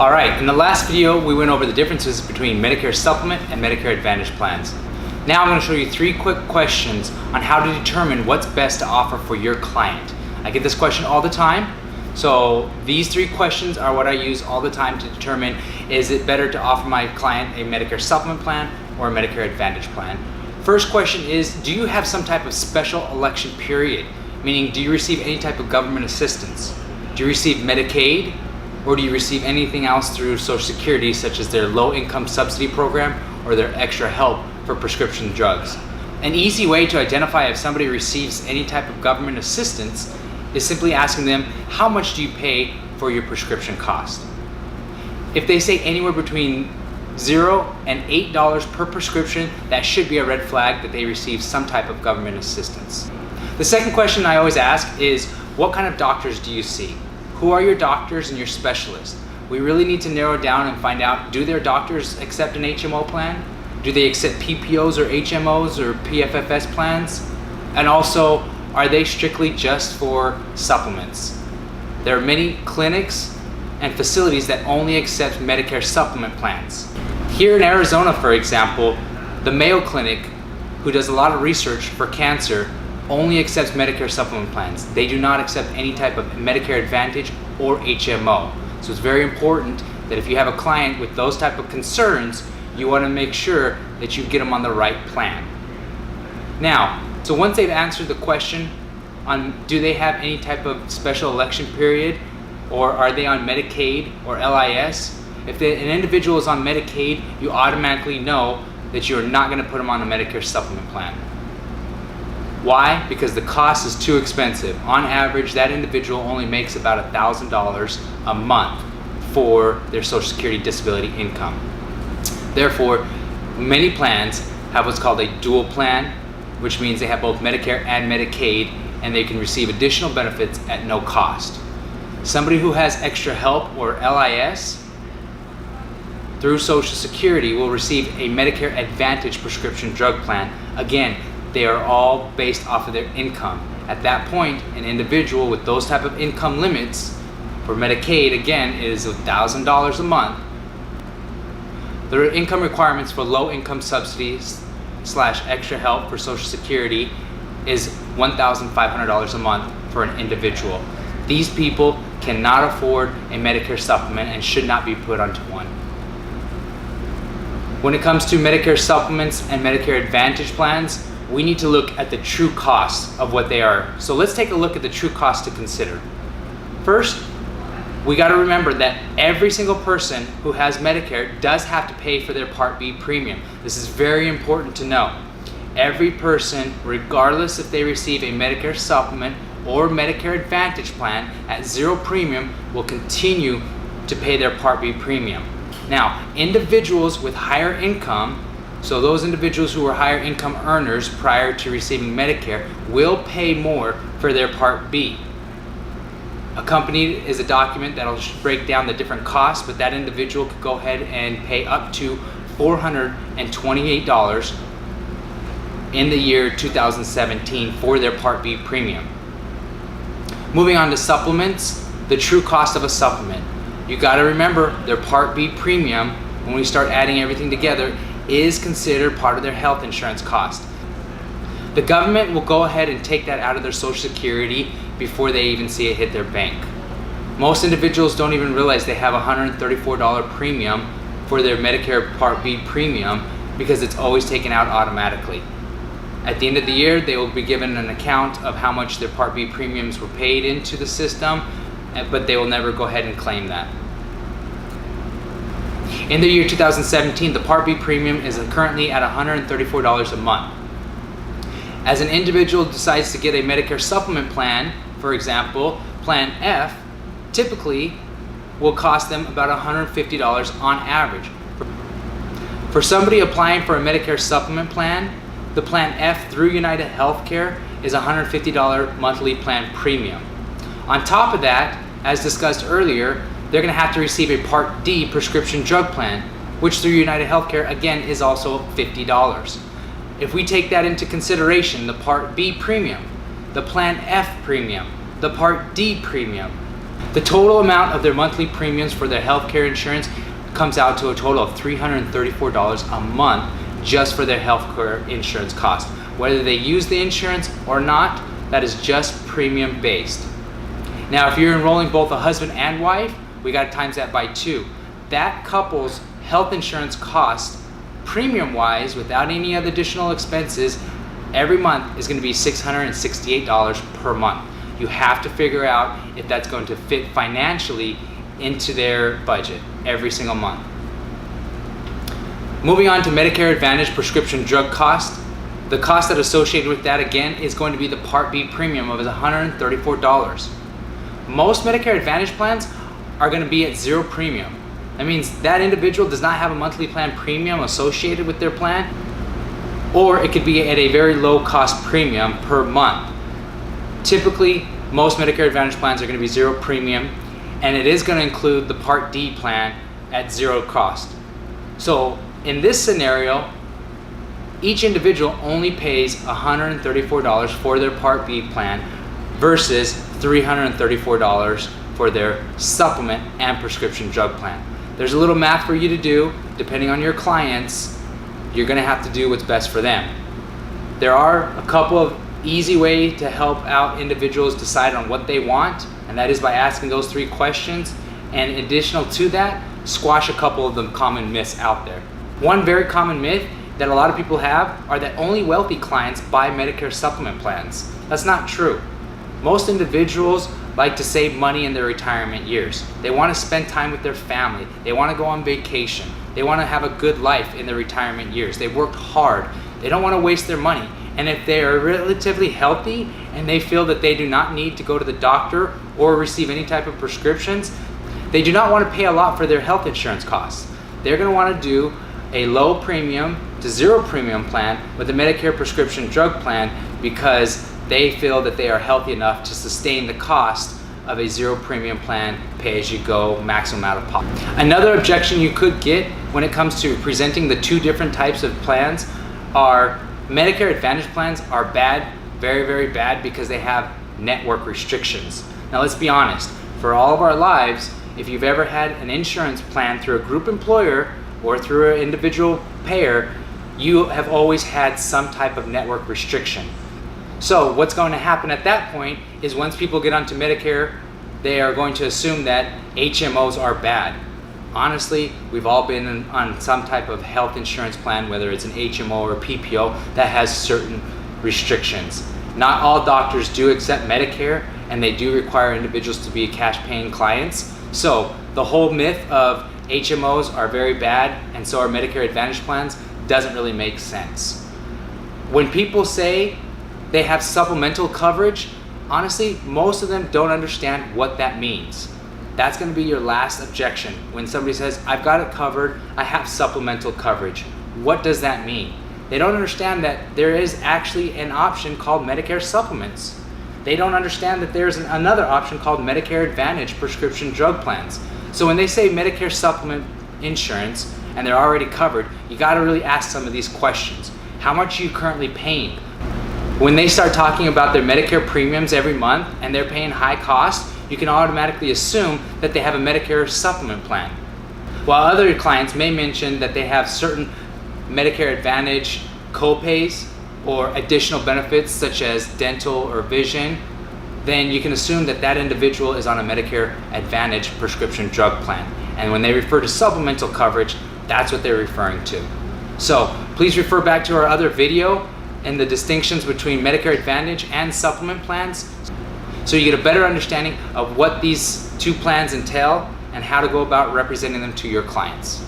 Alright, in the last video we went over the differences between Medicare Supplement and Medicare Advantage plans. Now I'm going to show you 3 quick questions on how to determine what's best to offer for your client. I get this question all the time, so these 3 questions are what I use all the time to determine is it better to offer my client a Medicare Supplement plan or a Medicare Advantage plan. First question is, do you have some type of special election period? Meaning, do you receive any type of government assistance? Do you receive Medicaid? Or do you receive anything else through Social Security, such as their low income subsidy program or their extra help for prescription drugs? An easy way to identify if somebody receives any type of government assistance is simply asking them, how much do you pay for your prescription cost? If they say anywhere between $0 and $8 per prescription, that should be a red flag that they receive some type of government assistance. The second question I always ask is, what kind of doctors do you see? Who are your doctors and your specialists? We really need to narrow down and find out, do their doctors accept an HMO plan? Do they accept PPOs or HMOs or PFFS plans? And also, are they strictly just for supplements? There are many clinics and facilities that only accept Medicare supplement plans. Here in Arizona, for example, the Mayo Clinic, who does a lot of research for cancer, only accepts Medicare supplement plans. They do not accept any type of Medicare Advantage or HMO. So it's very important that if you have a client with those type of concerns, you want to make sure that you get them on the right plan. Now, so once they've answered the question on do they have any type of special election period, or are they on Medicaid or LIS, if an individual is on Medicaid, you automatically know that you're not going to put them on a Medicare supplement plan. Why? Because the cost is too expensive. On average, that individual only makes about $1,000 a month for their Social Security disability income. Therefore, many plans have what's called a dual plan, which means they have both Medicare and Medicaid, and they can receive additional benefits at no cost. Somebody who has extra help or LIS through Social Security will receive a Medicare Advantage prescription drug plan. Again, they are all based off of their income. At that point, an individual with those type of income limits for Medicaid, again, is $1,000 a month. The income requirements for low income subsidies / extra help for Social Security is $1,500 a month for an individual. These people cannot afford a Medicare supplement and should not be put onto one. When it comes to Medicare supplements and Medicare Advantage plans, we need to look at the true costs of what they are. So let's take a look at the true cost to consider. First, we got to remember that every single person who has Medicare does have to pay for their Part B premium. This is very important to know. Every person, regardless if they receive a Medicare supplement or Medicare Advantage plan at 0 premium, will continue to pay their Part B premium. Now, individuals with higher income, so those individuals who are higher income earners prior to receiving Medicare, will pay more for their Part B. Accompanied is a document that will break down the different costs, but that individual could go ahead and pay up to $428 in the year 2017 for their Part B premium. Moving on to supplements, the true cost of a supplement. You got to remember their Part B premium, when we start adding everything together, is considered part of their health insurance cost. The government will go ahead and take that out of their Social Security before they even see it hit their bank. Most individuals don't even realize they have a $134 premium for their Medicare Part B premium because it's always taken out automatically. At the end of the year, they will be given an account of how much their Part B premiums were paid into the system, but they will never go ahead and claim that. In the year 2017, the Part B premium is currently at $134 a month. As an individual decides to get a Medicare supplement plan, for example, Plan F, typically will cost them about $150 on average. For somebody applying for a Medicare supplement plan, the Plan F through United Healthcare is $150 monthly plan premium. On top of that, as discussed earlier, they're going to have to receive a Part D prescription drug plan, which through United Healthcare, again, is also $50. If we take that into consideration, the Part B premium, the Plan F premium, the Part D premium, The total amount of their monthly premiums for their healthcare insurance comes out to a total of $334 a month just for their healthcare insurance cost. Whether they use the insurance or not, that is just premium based. Now, if you're enrolling both a husband and wife, we got to times that by 2. That couple's health insurance cost, premium wise, without any other additional expenses, every month is going to be $668 per month. You have to figure out if that's going to fit financially into their budget every single month. Moving on to Medicare Advantage prescription drug cost. The cost that associated with that again is going to be the Part B premium of $134. Most Medicare Advantage plans are going to be at 0 premium. That means that individual does not have a monthly plan premium associated with their plan, or it could be at a very low cost premium per month. Typically, most Medicare Advantage plans are going to be 0 premium, and it is going to include the Part D plan at 0 cost. So in this scenario, each individual only pays $134 for their Part B plan versus $334 for their supplement and prescription drug plan. There's a little math for you to do. Depending on your clients, you're going to have to do what's best for them. There are a couple of easy ways to help out individuals decide on what they want, and that is by asking those 3 questions, and additional to that, squash a couple of the common myths out there. One very common myth that a lot of people have are that only wealthy clients buy Medicare supplement plans. That's not true. Most individuals like to save money in their retirement years. They want to spend time with their family. They want to go on vacation. They want to have a good life in their retirement years. They worked hard. They don't want to waste their money. And if they are relatively healthy and they feel that they do not need to go to the doctor or receive any type of prescriptions, they do not want to pay a lot for their health insurance costs. They're going to want to do a low premium to 0 premium plan with a Medicare prescription drug plan because they feel that they are healthy enough to sustain the cost of a 0 premium plan, pay-as-you-go, maximum out of pocket. Another objection you could get when it comes to presenting the 2 different types of plans are Medicare Advantage plans are bad, very, very bad, because they have network restrictions. Now let's be honest, for all of our lives, if you've ever had an insurance plan through a group employer or through an individual payer, you have always had some type of network restriction. So what's going to happen at that point is once people get onto Medicare, they are going to assume that HMOs are bad. Honestly, we've all been on some type of health insurance plan, whether it's an HMO or a PPO, that has certain restrictions. Not all doctors do accept Medicare, and they do require individuals to be cash paying clients. So the whole myth of HMOs are very bad and so are Medicare Advantage plans doesn't really make sense. When people say they have supplemental coverage, honestly, most of them don't understand what that means. That's going to be your last objection. When somebody says, I've got it covered, I have supplemental coverage. What does that mean? They don't understand that there is actually an option called Medicare supplements. They don't understand that there's another option called Medicare Advantage prescription drug plans. So when they say Medicare supplement insurance and they're already covered, you got to really ask some of these questions. How much are you currently paying? When they start talking about their Medicare premiums every month and they're paying high cost, you can automatically assume that they have a Medicare supplement plan. While other clients may mention that they have certain Medicare Advantage copays or additional benefits such as dental or vision, then you can assume that that individual is on a Medicare Advantage prescription drug plan. And when they refer to supplemental coverage, that's what they're referring to. So please refer back to our other video and the distinctions between Medicare Advantage and supplement plans so you get a better understanding of what these 2 plans entail and how to go about representing them to your clients.